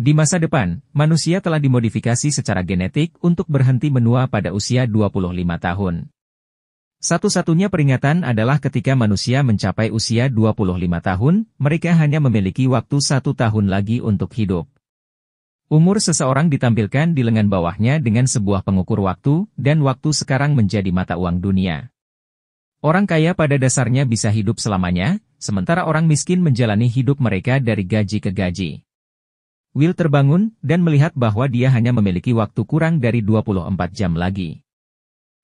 Di masa depan, manusia telah dimodifikasi secara genetik untuk berhenti menua pada usia 25 tahun. Satu-satunya peringatan adalah ketika manusia mencapai usia 25 tahun, mereka hanya memiliki waktu 1 tahun lagi untuk hidup. Umur seseorang ditampilkan di lengan bawahnya dengan sebuah pengukur waktu, dan waktu sekarang menjadi mata uang dunia. Orang kaya pada dasarnya bisa hidup selamanya, sementara orang miskin menjalani hidup mereka dari gaji ke gaji. Will terbangun dan melihat bahwa dia hanya memiliki waktu kurang dari 24 jam lagi.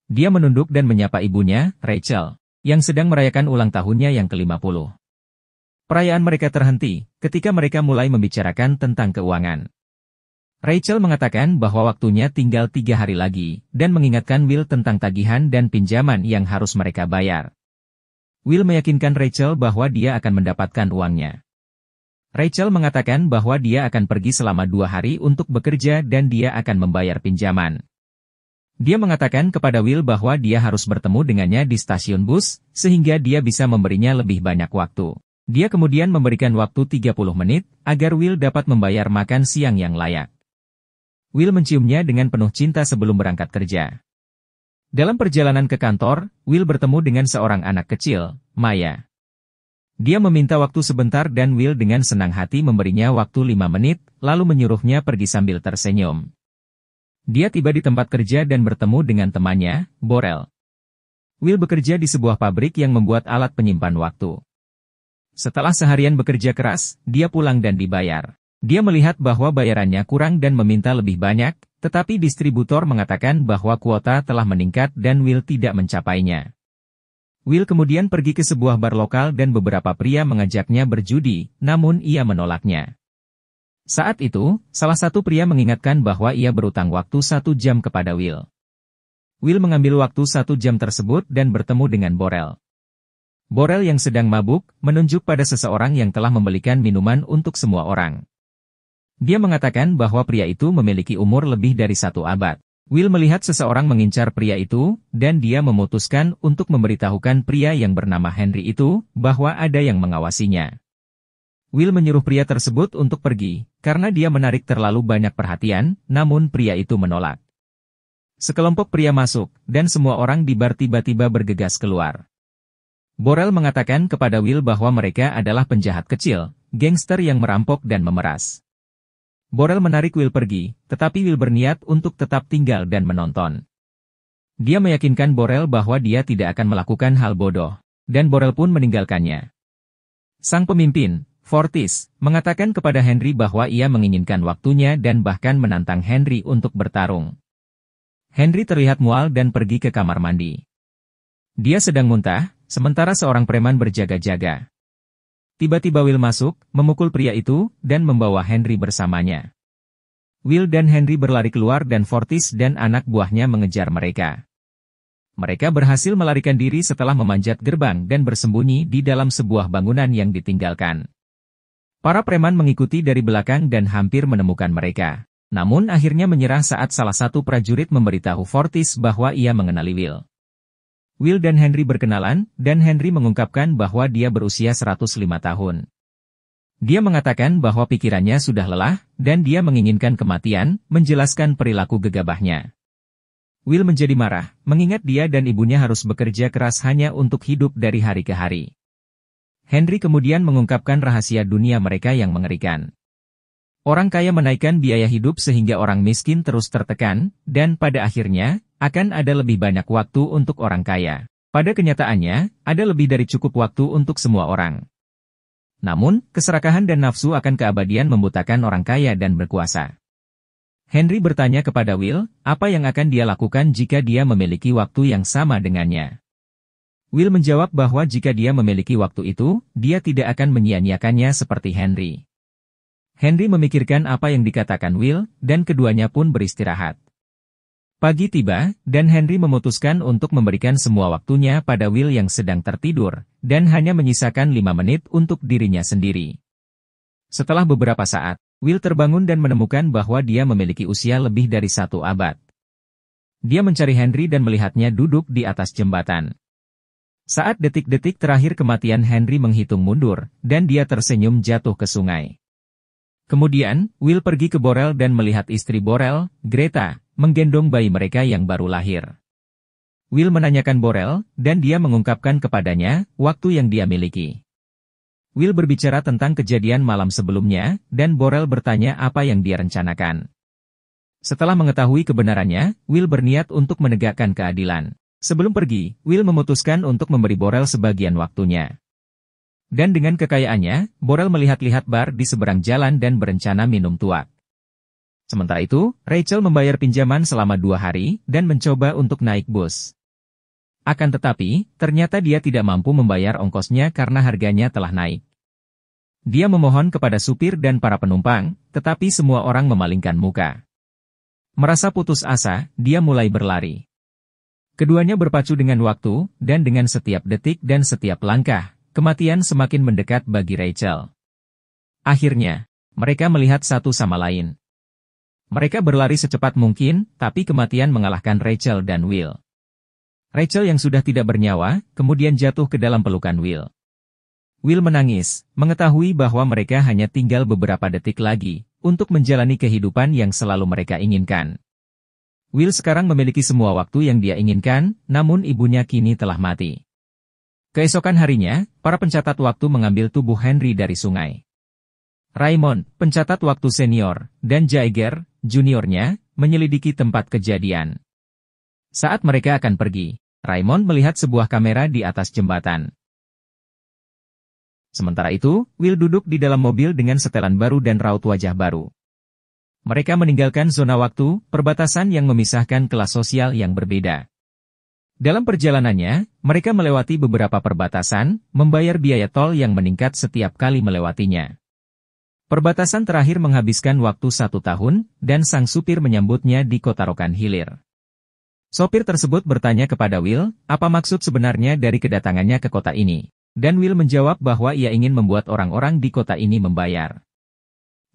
Dia menunduk dan menyapa ibunya, Rachel, yang sedang merayakan ulang tahunnya yang ke-50. Perayaan mereka terhenti ketika mereka mulai membicarakan tentang keuangan. Rachel mengatakan bahwa waktunya tinggal 3 hari lagi, dan mengingatkan Will tentang tagihan dan pinjaman yang harus mereka bayar. Will meyakinkan Rachel bahwa dia akan mendapatkan uangnya. Rachel mengatakan bahwa dia akan pergi selama 2 hari untuk bekerja dan dia akan membayar pinjaman. Dia mengatakan kepada Will bahwa dia harus bertemu dengannya di stasiun bus, sehingga dia bisa memberinya lebih banyak waktu. Dia kemudian memberikan waktu 30 menit, agar Will dapat membayar makan siang yang layak. Will menciumnya dengan penuh cinta sebelum berangkat kerja. Dalam perjalanan ke kantor, Will bertemu dengan seorang anak kecil, Maya. Dia meminta waktu sebentar dan Will dengan senang hati memberinya waktu 5 menit, lalu menyuruhnya pergi sambil tersenyum. Dia tiba di tempat kerja dan bertemu dengan temannya, Borel. Will bekerja di sebuah pabrik yang membuat alat penyimpan waktu. Setelah seharian bekerja keras, dia pulang dan dibayar. Dia melihat bahwa bayarannya kurang dan meminta lebih banyak, tetapi distributor mengatakan bahwa kuota telah meningkat dan Will tidak mencapainya. Will kemudian pergi ke sebuah bar lokal dan beberapa pria mengajaknya berjudi, namun ia menolaknya. Saat itu, salah satu pria mengingatkan bahwa ia berutang waktu 1 jam kepada Will. Will mengambil waktu 1 jam tersebut dan bertemu dengan Borel. Borel yang sedang mabuk, menunjuk pada seseorang yang telah membelikan minuman untuk semua orang. Dia mengatakan bahwa pria itu memiliki umur lebih dari 1 abad. Will melihat seseorang mengincar pria itu, dan dia memutuskan untuk memberitahukan pria yang bernama Henry itu, bahwa ada yang mengawasinya. Will menyuruh pria tersebut untuk pergi, karena dia menarik terlalu banyak perhatian, namun pria itu menolak. Sekelompok pria masuk, dan semua orang di bar tiba-tiba bergegas keluar. Borel mengatakan kepada Will bahwa mereka adalah penjahat kecil, gangster yang merampok dan memeras. Borel menarik Will pergi, tetapi Will berniat untuk tetap tinggal dan menonton. Dia meyakinkan Borel bahwa dia tidak akan melakukan hal bodoh, dan Borel pun meninggalkannya. Sang pemimpin, Fortis, mengatakan kepada Henry bahwa ia menginginkan waktunya dan bahkan menantang Henry untuk bertarung. Henry terlihat mual dan pergi ke kamar mandi. Dia sedang muntah, sementara seorang preman berjaga-jaga. Tiba-tiba Will masuk, memukul pria itu, dan membawa Henry bersamanya. Will dan Henry berlari keluar dan Fortis dan anak buahnya mengejar mereka. Mereka berhasil melarikan diri setelah memanjat gerbang dan bersembunyi di dalam sebuah bangunan yang ditinggalkan. Para preman mengikuti dari belakang dan hampir menemukan mereka. Namun akhirnya menyerah saat salah satu prajurit memberitahu Fortis bahwa ia mengenali Will. Will dan Henry berkenalan, dan Henry mengungkapkan bahwa dia berusia 105 tahun. Dia mengatakan bahwa pikirannya sudah lelah, dan dia menginginkan kematian, menjelaskan perilaku gegabahnya. Will menjadi marah, mengingat dia dan ibunya harus bekerja keras hanya untuk hidup dari hari ke hari. Henry kemudian mengungkapkan rahasia dunia mereka yang mengerikan. Orang kaya menaikkan biaya hidup sehingga orang miskin terus tertekan, dan pada akhirnya, akan ada lebih banyak waktu untuk orang kaya. Pada kenyataannya, ada lebih dari cukup waktu untuk semua orang. Namun, keserakahan dan nafsu akan keabadian membutakan orang kaya dan berkuasa. Henry bertanya kepada Will, apa yang akan dia lakukan jika dia memiliki waktu yang sama dengannya. Will menjawab bahwa jika dia memiliki waktu itu, dia tidak akan menyia-nyiakannya seperti Henry. Henry memikirkan apa yang dikatakan Will, dan keduanya pun beristirahat. Pagi tiba, dan Henry memutuskan untuk memberikan semua waktunya pada Will yang sedang tertidur, dan hanya menyisakan 5 menit untuk dirinya sendiri. Setelah beberapa saat, Will terbangun dan menemukan bahwa dia memiliki usia lebih dari 1 abad. Dia mencari Henry dan melihatnya duduk di atas jembatan. Saat detik-detik terakhir kematian Henry menghitung mundur, dan dia tersenyum jatuh ke sungai. Kemudian, Will pergi ke Borel dan melihat istri Borel, Greta, menggendong bayi mereka yang baru lahir. Will menanyakan Borel, dan dia mengungkapkan kepadanya waktu yang dia miliki. Will berbicara tentang kejadian malam sebelumnya, dan Borel bertanya apa yang dia rencanakan. Setelah mengetahui kebenarannya, Will berniat untuk menegakkan keadilan. Sebelum pergi, Will memutuskan untuk memberi Borel sebagian waktunya. Dan dengan kekayaannya, Borel melihat-lihat bar di seberang jalan dan berencana minum tuak. Sementara itu, Rachel membayar pinjaman selama 2 hari, dan mencoba untuk naik bus. Akan tetapi, ternyata dia tidak mampu membayar ongkosnya karena harganya telah naik. Dia memohon kepada supir dan para penumpang, tetapi semua orang memalingkan muka. Merasa putus asa, dia mulai berlari. Keduanya berpacu dengan waktu, dan dengan setiap detik dan setiap langkah, kematian semakin mendekat bagi Rachel. Akhirnya, mereka melihat satu sama lain. Mereka berlari secepat mungkin, tapi kematian mengalahkan Rachel dan Will. Rachel yang sudah tidak bernyawa, kemudian jatuh ke dalam pelukan Will. Will menangis, mengetahui bahwa mereka hanya tinggal beberapa detik lagi, untuk menjalani kehidupan yang selalu mereka inginkan. Will sekarang memiliki semua waktu yang dia inginkan, namun ibunya kini telah mati. Keesokan harinya, para pencatat waktu mengambil tubuh Henry dari sungai. Raymond, pencatat waktu senior, dan Jagger, juniornya, menyelidiki tempat kejadian. Saat mereka akan pergi, Raymond melihat sebuah kamera di atas jembatan. Sementara itu, Will duduk di dalam mobil dengan setelan baru dan raut wajah baru. Mereka meninggalkan zona waktu, perbatasan yang memisahkan kelas sosial yang berbeda. Dalam perjalanannya, mereka melewati beberapa perbatasan, membayar biaya tol yang meningkat setiap kali melewatinya. Perbatasan terakhir menghabiskan waktu 1 tahun, dan sang supir menyambutnya di kota Rokan Hilir. Sopir tersebut bertanya kepada Will, apa maksud sebenarnya dari kedatangannya ke kota ini. Dan Will menjawab bahwa ia ingin membuat orang-orang di kota ini membayar.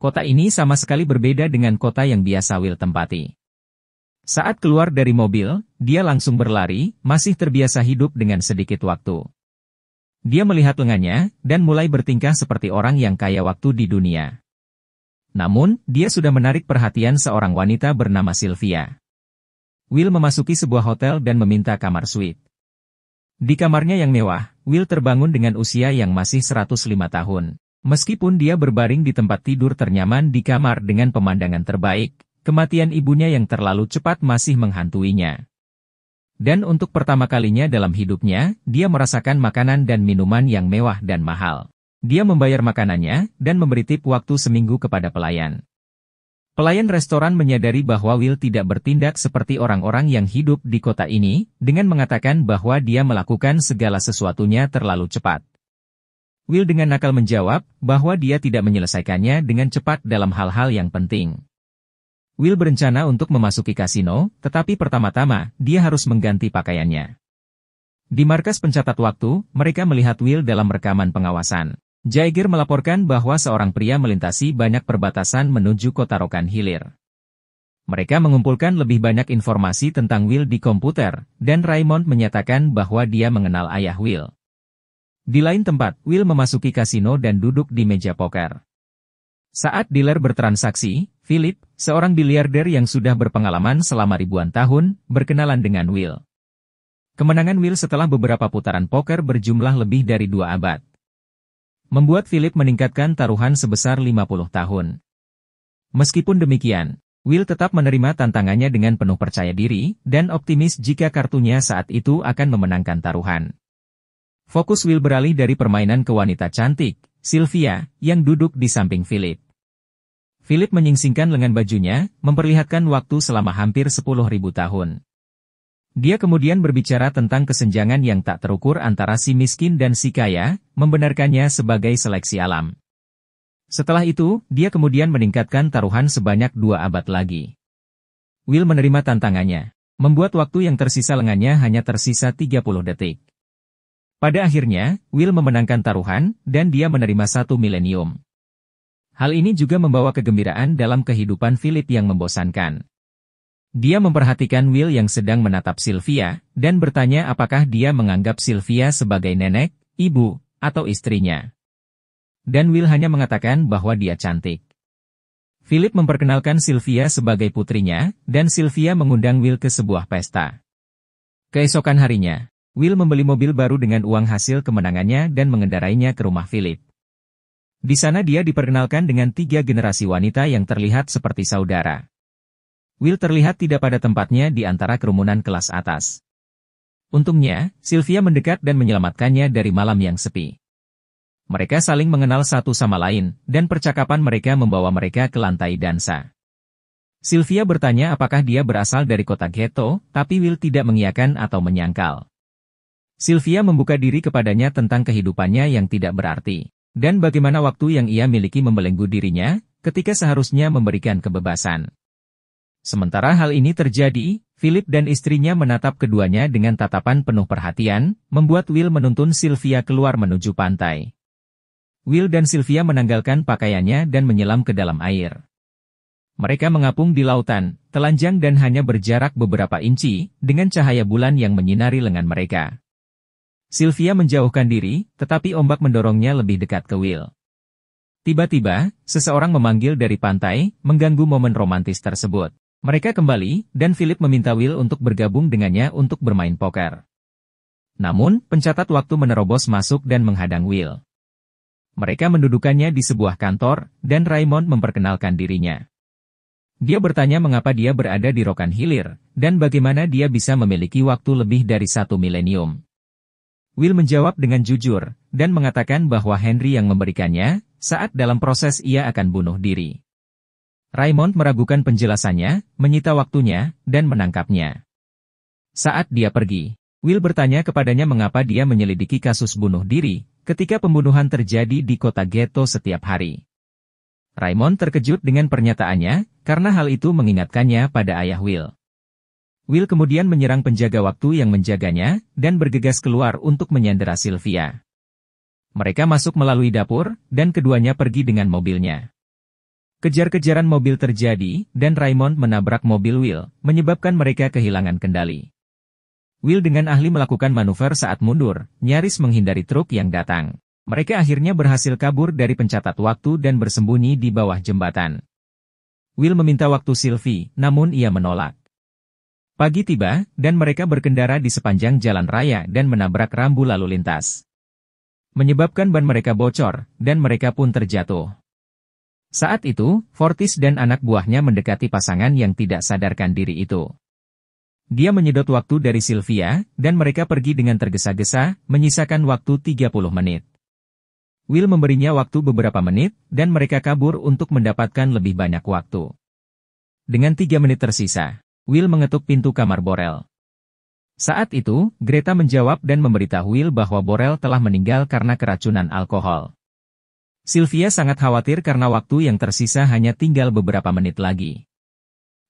Kota ini sama sekali berbeda dengan kota yang biasa Will tempati. Saat keluar dari mobil, dia langsung berlari, masih terbiasa hidup dengan sedikit waktu. Dia melihat lengannya, dan mulai bertingkah seperti orang yang kaya waktu di dunia. Namun, dia sudah menarik perhatian seorang wanita bernama Sylvia. Will memasuki sebuah hotel dan meminta kamar suite. Di kamarnya yang mewah, Will terbangun dengan usia yang masih 105 tahun. Meskipun dia berbaring di tempat tidur ternyaman di kamar dengan pemandangan terbaik, kematian ibunya yang terlalu cepat masih menghantuinya. Dan untuk pertama kalinya dalam hidupnya, dia merasakan makanan dan minuman yang mewah dan mahal. Dia membayar makanannya, dan memberi tip waktu seminggu kepada pelayan. Pelayan restoran menyadari bahwa Will tidak bertindak seperti orang-orang yang hidup di kota ini, dengan mengatakan bahwa dia melakukan segala sesuatunya terlalu cepat. Will dengan nakal menjawab, bahwa dia tidak menyelesaikannya dengan cepat dalam hal-hal yang penting. Will berencana untuk memasuki kasino, tetapi pertama-tama, dia harus mengganti pakaiannya. Di markas pencatat waktu, mereka melihat Will dalam rekaman pengawasan. Jagger melaporkan bahwa seorang pria melintasi banyak perbatasan menuju kota Rokan Hilir. Mereka mengumpulkan lebih banyak informasi tentang Will di komputer, dan Raymond menyatakan bahwa dia mengenal ayah Will. Di lain tempat, Will memasuki kasino dan duduk di meja poker. Saat dealer bertransaksi, Philip, seorang biliarder yang sudah berpengalaman selama ribuan tahun, berkenalan dengan Will. Kemenangan Will setelah beberapa putaran poker berjumlah lebih dari 2 abad. Membuat Philip meningkatkan taruhan sebesar 50 tahun. Meskipun demikian, Will tetap menerima tantangannya dengan penuh percaya diri, dan optimis jika kartunya saat itu akan memenangkan taruhan. Fokus Will beralih dari permainan ke wanita cantik, Sylvia, yang duduk di samping Philip. Philip menyingsingkan lengan bajunya, memperlihatkan waktu selama hampir 10.000 tahun. Dia kemudian berbicara tentang kesenjangan yang tak terukur antara si miskin dan si kaya, membenarkannya sebagai seleksi alam. Setelah itu, dia kemudian meningkatkan taruhan sebanyak 2 abad lagi. Will menerima tantangannya, membuat waktu yang tersisa lengannya hanya tersisa 30 detik. Pada akhirnya, Will memenangkan taruhan, dan dia menerima 1 milenium. Hal ini juga membawa kegembiraan dalam kehidupan Philip yang membosankan. Dia memperhatikan Will yang sedang menatap Sylvia, dan bertanya apakah dia menganggap Sylvia sebagai nenek, ibu, atau istrinya. Dan Will hanya mengatakan bahwa dia cantik. Philip memperkenalkan Sylvia sebagai putrinya, dan Sylvia mengundang Will ke sebuah pesta. Keesokan harinya, Will membeli mobil baru dengan uang hasil kemenangannya dan mengendarainya ke rumah Philip. Di sana dia diperkenalkan dengan 3 generasi wanita yang terlihat seperti saudara. Will terlihat tidak pada tempatnya di antara kerumunan kelas atas. Untungnya, Sylvia mendekat dan menyelamatkannya dari malam yang sepi. Mereka saling mengenal satu sama lain, dan percakapan mereka membawa mereka ke lantai dansa. Sylvia bertanya apakah dia berasal dari kota ghetto, tapi Will tidak mengiyakan atau menyangkal. Sylvia membuka diri kepadanya tentang kehidupannya yang tidak berarti, dan bagaimana waktu yang ia miliki membelenggu dirinya, ketika seharusnya memberikan kebebasan. Sementara hal ini terjadi, Philip dan istrinya menatap keduanya dengan tatapan penuh perhatian, membuat Will menuntun Sylvia keluar menuju pantai. Will dan Sylvia menanggalkan pakaiannya dan menyelam ke dalam air. Mereka mengapung di lautan, telanjang dan hanya berjarak beberapa inci, dengan cahaya bulan yang menyinari lengan mereka. Sylvia menjauhkan diri, tetapi ombak mendorongnya lebih dekat ke Will. Tiba-tiba, seseorang memanggil dari pantai, mengganggu momen romantis tersebut. Mereka kembali, dan Philip meminta Will untuk bergabung dengannya untuk bermain poker. Namun, pencatat waktu menerobos masuk dan menghadang Will. Mereka mendudukannya di sebuah kantor, dan Raymond memperkenalkan dirinya. Dia bertanya mengapa dia berada di Rokan Hilir, dan bagaimana dia bisa memiliki waktu lebih dari 1 milenium. Will menjawab dengan jujur, dan mengatakan bahwa Henry yang memberikannya, saat dalam proses ia akan bunuh diri. Raymond meragukan penjelasannya, menyita waktunya, dan menangkapnya. Saat dia pergi, Will bertanya kepadanya mengapa dia menyelidiki kasus bunuh diri, ketika pembunuhan terjadi di kota ghetto setiap hari. Raymond terkejut dengan pernyataannya, karena hal itu mengingatkannya pada ayah Will. Will kemudian menyerang penjaga waktu yang menjaganya, dan bergegas keluar untuk menyandera Sylvia. Mereka masuk melalui dapur, dan keduanya pergi dengan mobilnya. Kejar-kejaran mobil terjadi, dan Raymond menabrak mobil Will, menyebabkan mereka kehilangan kendali. Will dengan ahli melakukan manuver saat mundur, nyaris menghindari truk yang datang. Mereka akhirnya berhasil kabur dari pencatat waktu dan bersembunyi di bawah jembatan. Will meminta waktu Sylvie, namun ia menolak. Pagi tiba, dan mereka berkendara di sepanjang jalan raya dan menabrak rambu lalu lintas. Menyebabkan ban mereka bocor, dan mereka pun terjatuh. Saat itu, Fortis dan anak buahnya mendekati pasangan yang tidak sadarkan diri itu. Dia menyedot waktu dari Sylvia, dan mereka pergi dengan tergesa-gesa, menyisakan waktu 30 menit. Will memberinya waktu beberapa menit, dan mereka kabur untuk mendapatkan lebih banyak waktu. Dengan 3 menit tersisa, Will mengetuk pintu kamar Borel. Saat itu, Greta menjawab dan memberitahu Will bahwa Borel telah meninggal karena keracunan alkohol. Sylvia sangat khawatir karena waktu yang tersisa hanya tinggal beberapa menit lagi.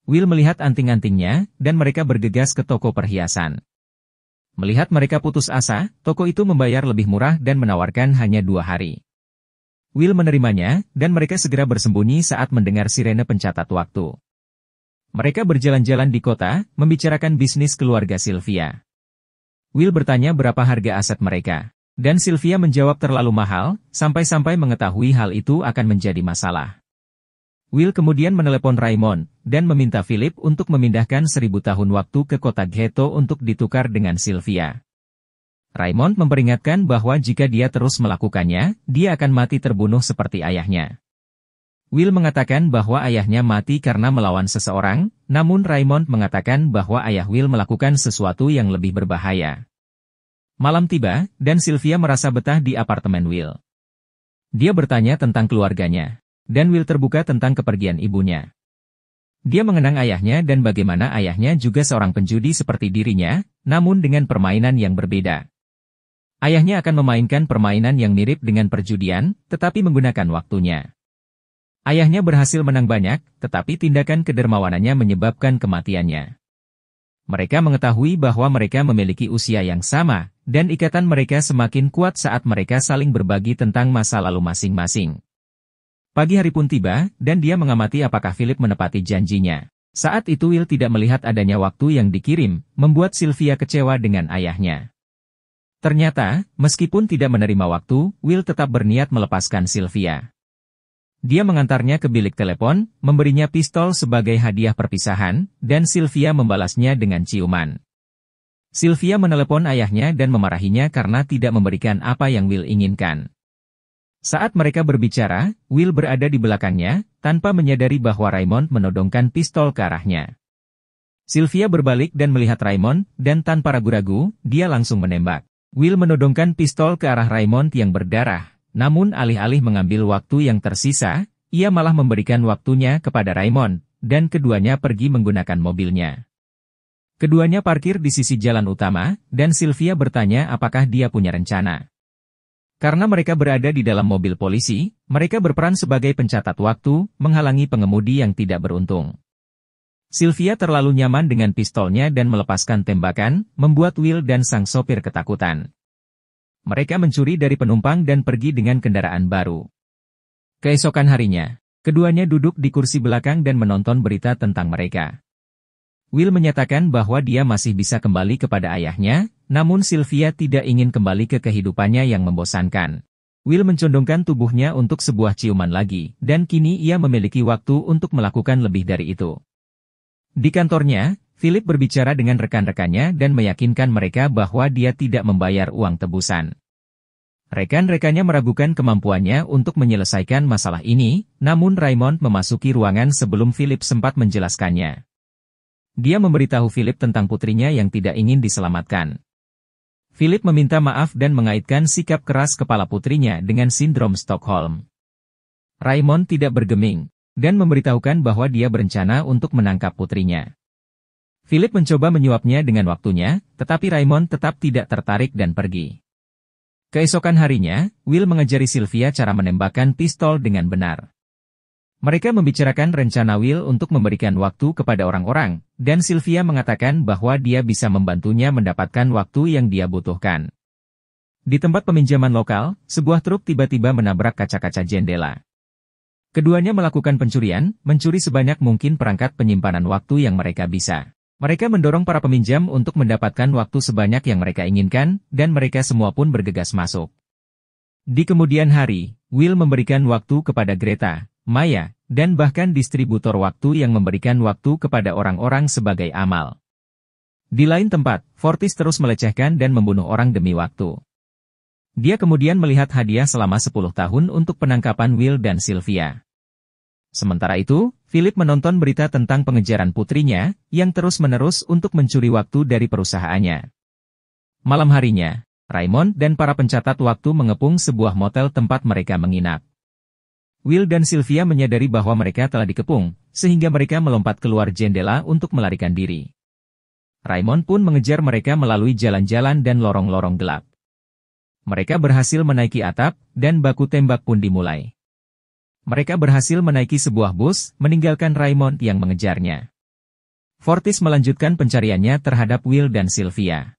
Will melihat anting-antingnya, dan mereka bergegas ke toko perhiasan. Melihat mereka putus asa, toko itu membayar lebih murah dan menawarkan hanya 2 hari. Will menerimanya, dan mereka segera bersembunyi saat mendengar sirene pencatat waktu. Mereka berjalan-jalan di kota, membicarakan bisnis keluarga Sylvia. Will bertanya berapa harga aset mereka, dan Sylvia menjawab terlalu mahal, sampai-sampai mengetahui hal itu akan menjadi masalah. Will kemudian menelepon Raymond, dan meminta Philip untuk memindahkan 1000 tahun waktu ke kota ghetto untuk ditukar dengan Sylvia. Raymond memperingatkan bahwa jika dia terus melakukannya, dia akan mati terbunuh seperti ayahnya. Will mengatakan bahwa ayahnya mati karena melawan seseorang, namun Raymond mengatakan bahwa ayah Will melakukan sesuatu yang lebih berbahaya. Malam tiba, dan Sylvia merasa betah di apartemen Will. Dia bertanya tentang keluarganya. Dan Will terbuka tentang kepergian ibunya. Dia mengenang ayahnya dan bagaimana ayahnya juga seorang penjudi seperti dirinya, namun dengan permainan yang berbeda. Ayahnya akan memainkan permainan yang mirip dengan perjudian, tetapi menggunakan waktunya. Ayahnya berhasil menang banyak, tetapi tindakan kedermawanannya menyebabkan kematiannya. Mereka mengetahui bahwa mereka memiliki usia yang sama, dan ikatan mereka semakin kuat saat mereka saling berbagi tentang masa lalu masing-masing. Pagi hari pun tiba, dan dia mengamati apakah Philip menepati janjinya. Saat itu Will tidak melihat adanya waktu yang dikirim, membuat Sylvia kecewa dengan ayahnya. Ternyata, meskipun tidak menerima waktu, Will tetap berniat melepaskan Sylvia. Dia mengantarnya ke bilik telepon, memberinya pistol sebagai hadiah perpisahan, dan Sylvia membalasnya dengan ciuman. Sylvia menelepon ayahnya dan memarahinya karena tidak memberikan apa yang Will inginkan. Saat mereka berbicara, Will berada di belakangnya, tanpa menyadari bahwa Raymond menodongkan pistol ke arahnya. Sylvia berbalik dan melihat Raymond, dan tanpa ragu-ragu, dia langsung menembak. Will menodongkan pistol ke arah Raymond yang berdarah. Namun alih-alih mengambil waktu yang tersisa, ia malah memberikan waktunya kepada Raymond, dan keduanya pergi menggunakan mobilnya. Keduanya parkir di sisi jalan utama, dan Sylvia bertanya apakah dia punya rencana. Karena mereka berada di dalam mobil polisi, mereka berperan sebagai pencatat waktu, menghalangi pengemudi yang tidak beruntung. Sylvia terlalu nyaman dengan pistolnya dan melepaskan tembakan, membuat Will dan sang sopir ketakutan. Mereka mencuri dari penumpang dan pergi dengan kendaraan baru. Keesokan harinya, keduanya duduk di kursi belakang dan menonton berita tentang mereka. Will menyatakan bahwa dia masih bisa kembali kepada ayahnya, namun Sylvia tidak ingin kembali ke kehidupannya yang membosankan. Will mencondongkan tubuhnya untuk sebuah ciuman lagi, dan kini ia memiliki waktu untuk melakukan lebih dari itu. Di kantornya, Philip berbicara dengan rekan-rekannya dan meyakinkan mereka bahwa dia tidak membayar uang tebusan. Rekan-rekannya meragukan kemampuannya untuk menyelesaikan masalah ini, namun Raymond memasuki ruangan sebelum Philip sempat menjelaskannya. Dia memberitahu Philip tentang putrinya yang tidak ingin diselamatkan. Philip meminta maaf dan mengaitkan sikap keras kepala putrinya dengan sindrom Stockholm. Raymond tidak bergeming, dan memberitahukan bahwa dia berencana untuk menangkap putrinya. Philip mencoba menyuapnya dengan waktunya, tetapi Raymond tetap tidak tertarik dan pergi. Keesokan harinya, Will mengajari Sylvia cara menembakkan pistol dengan benar. Mereka membicarakan rencana Will untuk memberikan waktu kepada orang-orang, dan Sylvia mengatakan bahwa dia bisa membantunya mendapatkan waktu yang dia butuhkan. Di tempat peminjaman lokal, sebuah truk tiba-tiba menabrak kaca-kaca jendela. Keduanya melakukan pencurian, mencuri sebanyak mungkin perangkat penyimpanan waktu yang mereka bisa. Mereka mendorong para peminjam untuk mendapatkan waktu sebanyak yang mereka inginkan, dan mereka semua pun bergegas masuk. Di kemudian hari, Will memberikan waktu kepada Greta, Maya, dan bahkan distributor waktu yang memberikan waktu kepada orang-orang sebagai amal. Di lain tempat, Fortis terus melecehkan dan membunuh orang demi waktu. Dia kemudian melihat hadiah selama 10 tahun untuk penangkapan Will dan Sylvia. Sementara itu, Philip menonton berita tentang pengejaran putrinya, yang terus-menerus untuk mencuri waktu dari perusahaannya. Malam harinya, Raymond dan para pencatat waktu mengepung sebuah motel tempat mereka menginap. Will dan Sylvia menyadari bahwa mereka telah dikepung, sehingga mereka melompat keluar jendela untuk melarikan diri. Raymond pun mengejar mereka melalui jalan-jalan dan lorong-lorong gelap. Mereka berhasil menaiki atap, dan baku tembak pun dimulai. Mereka berhasil menaiki sebuah bus, meninggalkan Raymond yang mengejarnya. Fortis melanjutkan pencariannya terhadap Will dan Sylvia.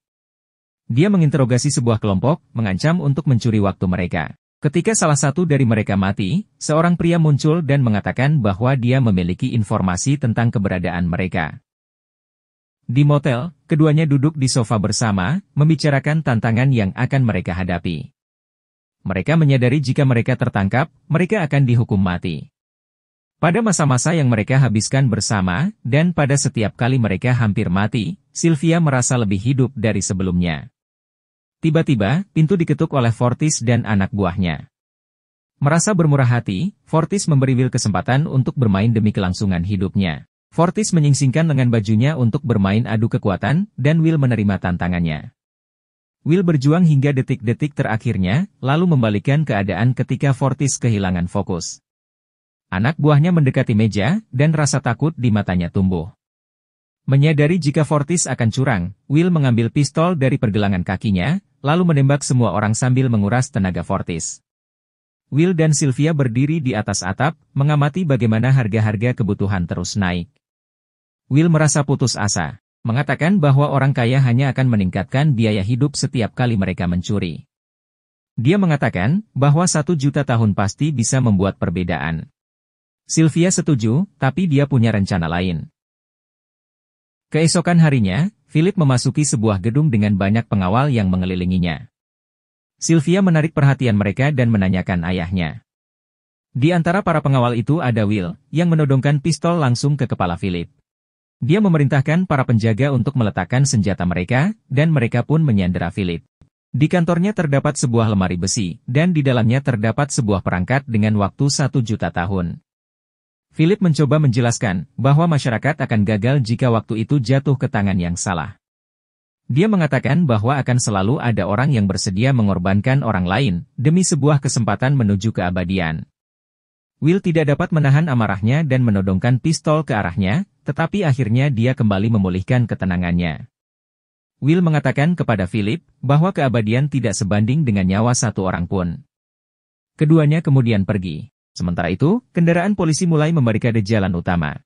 Dia menginterogasi sebuah kelompok, mengancam untuk mencuri waktu mereka. Ketika salah satu dari mereka mati, seorang pria muncul dan mengatakan bahwa dia memiliki informasi tentang keberadaan mereka. Di motel, keduanya duduk di sofa bersama, membicarakan tantangan yang akan mereka hadapi. Mereka menyadari jika mereka tertangkap, mereka akan dihukum mati. Pada masa-masa yang mereka habiskan bersama, dan pada setiap kali mereka hampir mati, Sylvia merasa lebih hidup dari sebelumnya. Tiba-tiba, pintu diketuk oleh Fortis dan anak buahnya. Merasa bermurah hati, Fortis memberi Will kesempatan untuk bermain demi kelangsungan hidupnya. Fortis menyingsingkan lengan bajunya untuk bermain adu kekuatan, dan Will menerima tantangannya. Will berjuang hingga detik-detik terakhirnya, lalu membalikkan keadaan ketika Fortis kehilangan fokus. Anak buahnya mendekati meja, dan rasa takut di matanya tumbuh. Menyadari jika Fortis akan curang, Will mengambil pistol dari pergelangan kakinya, lalu menembak semua orang sambil menguras tenaga Fortis. Will dan Sylvia berdiri di atas atap, mengamati bagaimana harga-harga kebutuhan terus naik. Will merasa putus asa. Mengatakan bahwa orang kaya hanya akan meningkatkan biaya hidup setiap kali mereka mencuri. Dia mengatakan bahwa 1 juta tahun pasti bisa membuat perbedaan. Sylvia setuju, tapi dia punya rencana lain. Keesokan harinya, Philip memasuki sebuah gedung dengan banyak pengawal yang mengelilinginya. Sylvia menarik perhatian mereka dan menanyakan ayahnya. Di antara para pengawal itu ada Will, yang menodongkan pistol langsung ke kepala Philip. Dia memerintahkan para penjaga untuk meletakkan senjata mereka, dan mereka pun menyandera Philip. Di kantornya terdapat sebuah lemari besi, dan di dalamnya terdapat sebuah perangkat dengan waktu 1 juta tahun. Philip mencoba menjelaskan bahwa masyarakat akan gagal jika waktu itu jatuh ke tangan yang salah. Dia mengatakan bahwa akan selalu ada orang yang bersedia mengorbankan orang lain demi sebuah kesempatan menuju keabadian. Will tidak dapat menahan amarahnya dan menodongkan pistol ke arahnya, tetapi akhirnya dia kembali memulihkan ketenangannya. Will mengatakan kepada Philip bahwa keabadian tidak sebanding dengan nyawa satu orang pun. Keduanya kemudian pergi. Sementara itu, kendaraan polisi mulai membarikade jalan utama.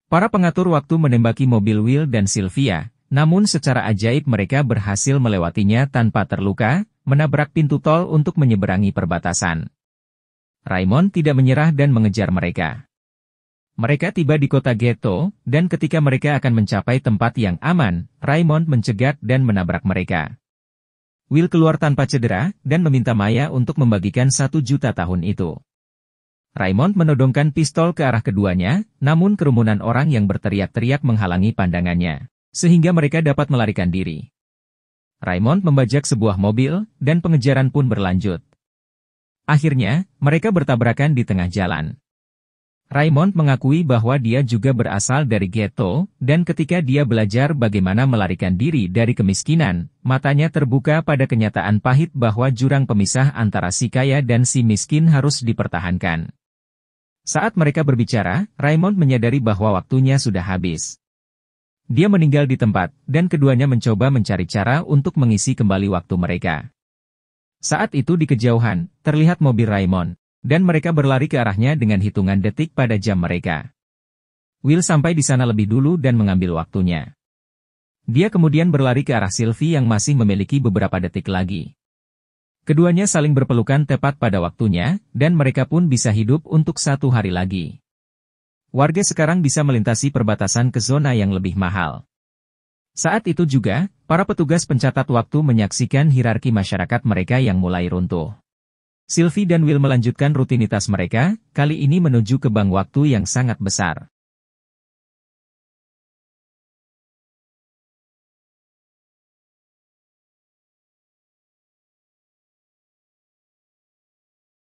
Para pengatur waktu menembaki mobil Will dan Sylvia, namun secara ajaib mereka berhasil melewatinya tanpa terluka, menabrak pintu tol untuk menyeberangi perbatasan. Raymond tidak menyerah dan mengejar mereka. Mereka tiba di kota Ghetto, dan ketika mereka akan mencapai tempat yang aman, Raymond mencegat dan menabrak mereka. Will keluar tanpa cedera, dan meminta Maya untuk membagikan 1 juta tahun itu. Raymond menodongkan pistol ke arah keduanya, namun kerumunan orang yang berteriak-teriak menghalangi pandangannya, sehingga mereka dapat melarikan diri. Raymond membajak sebuah mobil, dan pengejaran pun berlanjut. Akhirnya, mereka bertabrakan di tengah jalan. Raymond mengakui bahwa dia juga berasal dari ghetto, dan ketika dia belajar bagaimana melarikan diri dari kemiskinan, matanya terbuka pada kenyataan pahit bahwa jurang pemisah antara si kaya dan si miskin harus dipertahankan. Saat mereka berbicara, Raymond menyadari bahwa waktunya sudah habis. Dia meninggal di tempat, dan keduanya mencoba mencari cara untuk mengisi kembali waktu mereka. Saat itu di kejauhan, terlihat mobil Raymond, dan mereka berlari ke arahnya dengan hitungan detik pada jam mereka. Will sampai di sana lebih dulu dan mengambil waktunya. Dia kemudian berlari ke arah Sylvie yang masih memiliki beberapa detik lagi. Keduanya saling berpelukan tepat pada waktunya, dan mereka pun bisa hidup untuk 1 hari lagi. Warga sekarang bisa melintasi perbatasan ke zona yang lebih mahal. Saat itu juga, para petugas pencatat waktu menyaksikan hierarki masyarakat mereka yang mulai runtuh. Sylvie dan Will melanjutkan rutinitas mereka, kali ini menuju ke bank waktu yang sangat besar.